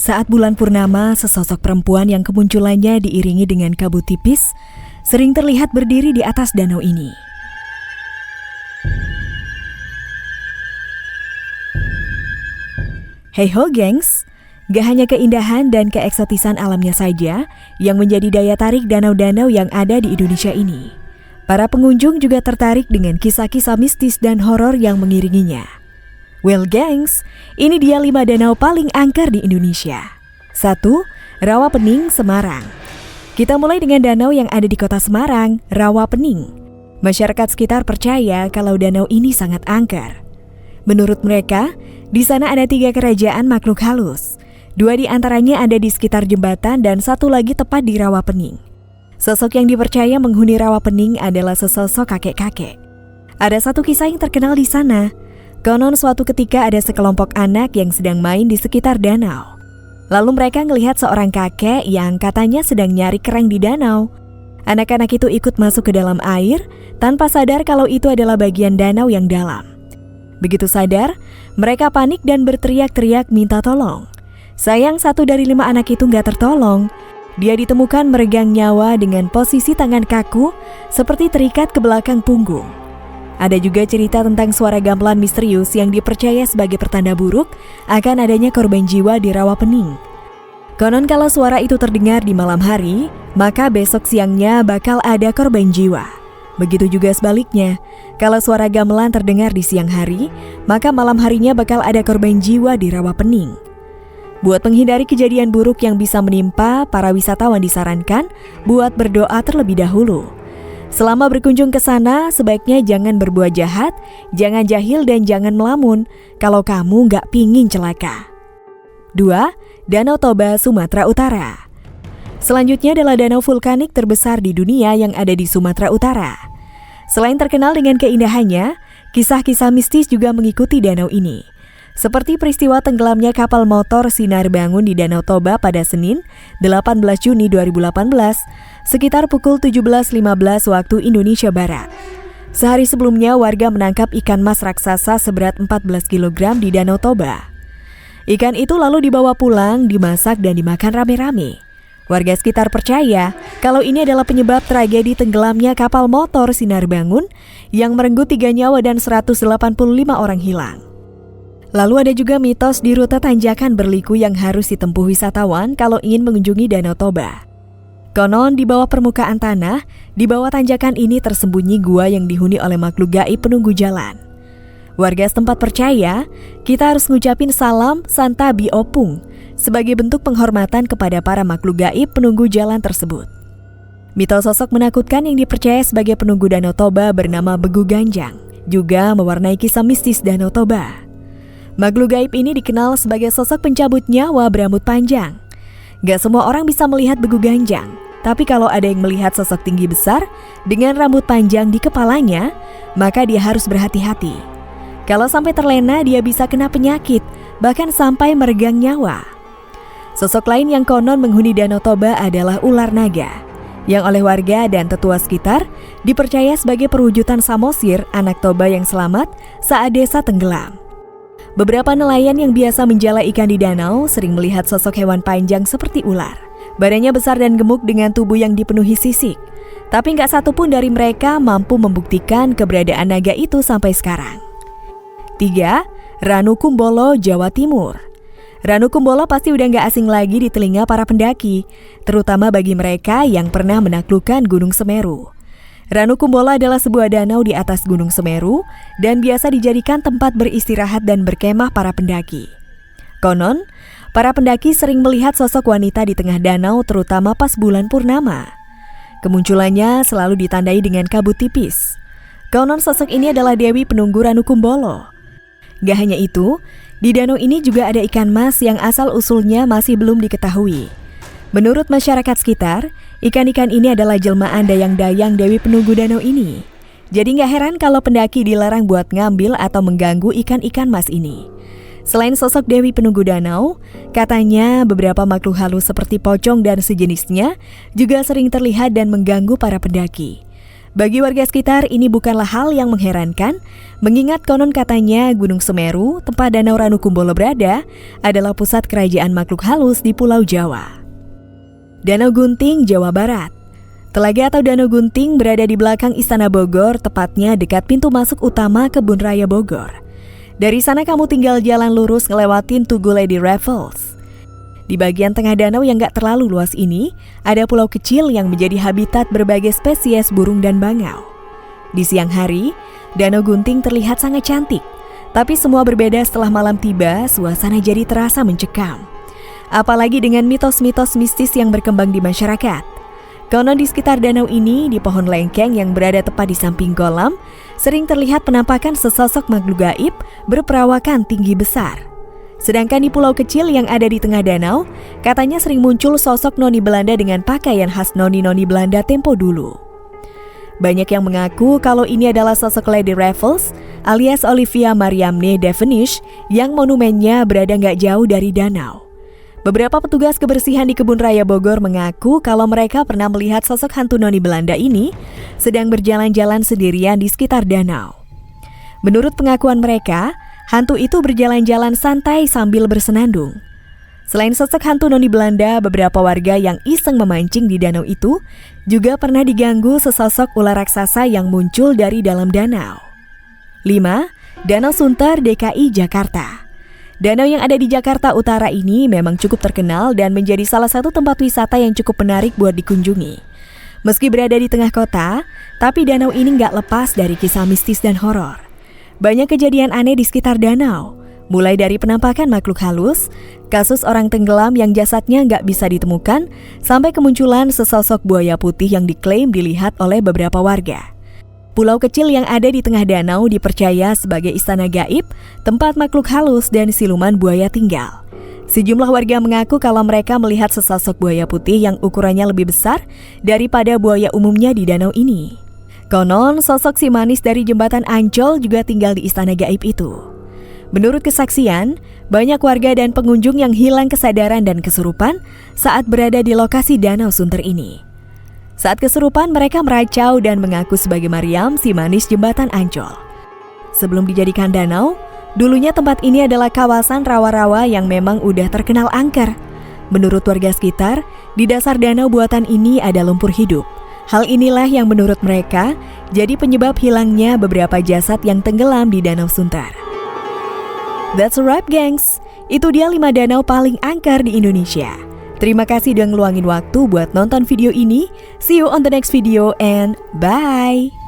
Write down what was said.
Saat bulan purnama, sesosok perempuan yang kemunculannya diiringi dengan kabut tipis sering terlihat berdiri di atas danau ini. Hey ho gengs, gak hanya keindahan dan keeksotisan alamnya saja yang menjadi daya tarik danau-danau yang ada di Indonesia ini. Para pengunjung juga tertarik dengan kisah-kisah mistis dan horor yang mengiringinya. Well gengs, ini dia 5 danau paling angker di Indonesia. 1. Rawapening, Semarang. Kita mulai dengan danau yang ada di kota Semarang, Rawapening. Masyarakat sekitar percaya kalau danau ini sangat angker. Menurut mereka, di sana ada 3 kerajaan makhluk halus. 2 di antaranya ada di sekitar jembatan dan 1 lagi tepat di Rawapening. Sosok yang dipercaya menghuni Rawapening adalah sesosok kakek-kakek. Ada satu kisah yang terkenal di sana. Konon suatu ketika ada sekelompok anak yang sedang main di sekitar danau. Lalu mereka melihat seorang kakek yang katanya sedang nyari kerang di danau. Anak-anak itu ikut masuk ke dalam air tanpa sadar kalau itu adalah bagian danau yang dalam. Begitu sadar, mereka panik dan berteriak-teriak minta tolong. Sayang 1 dari 5 anak itu nggak tertolong. Dia ditemukan meregang nyawa dengan posisi tangan kaku seperti terikat ke belakang punggung. Ada juga cerita tentang suara gamelan misterius yang dipercaya sebagai pertanda buruk akan adanya korban jiwa di Rawapening. Konon kalau suara itu terdengar di malam hari, maka besok siangnya bakal ada korban jiwa. Begitu juga sebaliknya, kalau suara gamelan terdengar di siang hari, maka malam harinya bakal ada korban jiwa di Rawapening. Buat menghindari kejadian buruk yang bisa menimpa, para wisatawan disarankan buat berdoa terlebih dahulu. Selama berkunjung ke sana, sebaiknya jangan berbuat jahat, jangan jahil dan jangan melamun kalau kamu nggak pingin celaka. 2. Danau Toba, Sumatera Utara. Selanjutnya adalah danau vulkanik terbesar di dunia yang ada di Sumatera Utara. Selain terkenal dengan keindahannya, kisah-kisah mistis juga mengikuti danau ini. Seperti peristiwa tenggelamnya kapal motor Sinar Bangun di Danau Toba pada Senin, 18 Juni 2018, sekitar pukul 17.15 waktu Indonesia Barat. Sehari sebelumnya, warga menangkap ikan mas raksasa seberat 14 kg di Danau Toba. Ikan itu lalu dibawa pulang, dimasak dan dimakan rame-rame. Warga sekitar percaya kalau ini adalah penyebab tragedi tenggelamnya kapal motor Sinar Bangun yang merenggut 3 nyawa dan 185 orang hilang. Lalu ada juga mitos di rute tanjakan berliku yang harus ditempuh wisatawan kalau ingin mengunjungi Danau Toba. Konon di bawah permukaan tanah, di bawah tanjakan ini tersembunyi gua yang dihuni oleh makhluk gaib penunggu jalan. Warga setempat percaya kita harus ngucapin salam Santa Bi Opung sebagai bentuk penghormatan kepada para makhluk gaib penunggu jalan tersebut. Mitos sosok menakutkan yang dipercaya sebagai penunggu Danau Toba bernama Begu Ganjang juga mewarnai kisah mistis Danau Toba. Makhluk gaib ini dikenal sebagai sosok pencabut nyawa berambut panjang. Gak semua orang bisa melihat Begu Ganjang, tapi kalau ada yang melihat sosok tinggi besar dengan rambut panjang di kepalanya, maka dia harus berhati-hati. Kalau sampai terlena, dia bisa kena penyakit, bahkan sampai meregang nyawa. Sosok lain yang konon menghuni Danau Toba adalah ular naga, yang oleh warga dan tetua sekitar dipercaya sebagai perwujudan Samosir, anak Toba yang selamat saat desa tenggelam. Beberapa nelayan yang biasa menjala ikan di danau sering melihat sosok hewan panjang seperti ular. Badannya besar dan gemuk dengan tubuh yang dipenuhi sisik. Tapi nggak satu pun dari mereka mampu membuktikan keberadaan naga itu sampai sekarang. 3. Ranu Kumbolo, Jawa Timur. Ranu Kumbolo pasti udah nggak asing lagi di telinga para pendaki, terutama bagi mereka yang pernah menaklukkan Gunung Semeru. Ranu Kumbolo adalah sebuah danau di atas Gunung Semeru dan biasa dijadikan tempat beristirahat dan berkemah para pendaki. Konon, para pendaki sering melihat sosok wanita di tengah danau terutama pas bulan purnama. Kemunculannya selalu ditandai dengan kabut tipis. Konon sosok ini adalah Dewi penunggu Ranu Kumbolo. Gak hanya itu, di danau ini juga ada ikan mas yang asal-usulnya masih belum diketahui. Menurut masyarakat sekitar, ikan-ikan ini adalah jelmaan dayang-dayang Dewi penunggu danau ini. Jadi gak heran kalau pendaki dilarang buat ngambil atau mengganggu ikan-ikan mas ini. Selain sosok Dewi penunggu danau, katanya beberapa makhluk halus seperti pocong dan sejenisnya juga sering terlihat dan mengganggu para pendaki. Bagi warga sekitar, ini bukanlah hal yang mengherankan, mengingat konon katanya Gunung Semeru, tempat Danau Ranukumbolo berada, adalah pusat kerajaan makhluk halus di Pulau Jawa. Danau Gunting, Jawa Barat. Telaga atau Danau Gunting berada di belakang Istana Bogor, tepatnya dekat pintu masuk utama Kebun Raya Bogor. Dari sana kamu tinggal jalan lurus ngelewatin Tugu Lady Raffles. Di bagian tengah danau yang gak terlalu luas ini, ada pulau kecil yang menjadi habitat berbagai spesies burung dan bangau. Di siang hari, Danau Gunting terlihat sangat cantik. Tapi semua berbeda setelah malam tiba, suasana jadi terasa mencekam. Apalagi dengan mitos-mitos mistis yang berkembang di masyarakat. Konon di sekitar danau ini, di pohon lengkeng yang berada tepat di samping kolam, sering terlihat penampakan sesosok makhluk gaib berperawakan tinggi besar. Sedangkan di pulau kecil yang ada di tengah danau, katanya sering muncul sosok noni Belanda dengan pakaian khas noni-noni Belanda tempo dulu. Banyak yang mengaku kalau ini adalah sosok Lady Raffles alias Olivia Mariamne Devenish yang monumennya berada nggak jauh dari danau. Beberapa petugas kebersihan di Kebun Raya Bogor mengaku kalau mereka pernah melihat sosok hantu noni Belanda ini sedang berjalan-jalan sendirian di sekitar danau. Menurut pengakuan mereka, hantu itu berjalan-jalan santai sambil bersenandung. Selain sosok hantu noni Belanda, beberapa warga yang iseng memancing di danau itu juga pernah diganggu sesosok ular raksasa yang muncul dari dalam danau. 5. Danau Sunter, DKI Jakarta. Danau yang ada di Jakarta Utara ini memang cukup terkenal dan menjadi salah satu tempat wisata yang cukup menarik buat dikunjungi. Meski berada di tengah kota, tapi danau ini nggak lepas dari kisah mistis dan horor. Banyak kejadian aneh di sekitar danau, mulai dari penampakan makhluk halus, kasus orang tenggelam yang jasadnya nggak bisa ditemukan, sampai kemunculan sesosok buaya putih yang diklaim dilihat oleh beberapa warga. Pulau kecil yang ada di tengah danau dipercaya sebagai istana gaib, tempat makhluk halus dan siluman buaya tinggal. Sejumlah warga mengaku kalau mereka melihat sesosok buaya putih yang ukurannya lebih besar daripada buaya umumnya di danau ini. Konon, sosok si manis dari jembatan Ancol juga tinggal di istana gaib itu. Menurut kesaksian, banyak warga dan pengunjung yang hilang kesadaran dan kesurupan saat berada di lokasi Danau Sunter ini. Saat kesurupan, mereka meracau dan mengaku sebagai Mariam, si manis jembatan Ancol. Sebelum dijadikan danau, dulunya tempat ini adalah kawasan rawa-rawa yang memang udah terkenal angker. Menurut warga sekitar, di dasar danau buatan ini ada lumpur hidup. Hal inilah yang menurut mereka jadi penyebab hilangnya beberapa jasad yang tenggelam di Danau Sunter. That's a wrap, gengs. Itu dia 5 danau paling angker di Indonesia. Terima kasih udah ngeluangin waktu buat nonton video ini. See you on the next video and bye!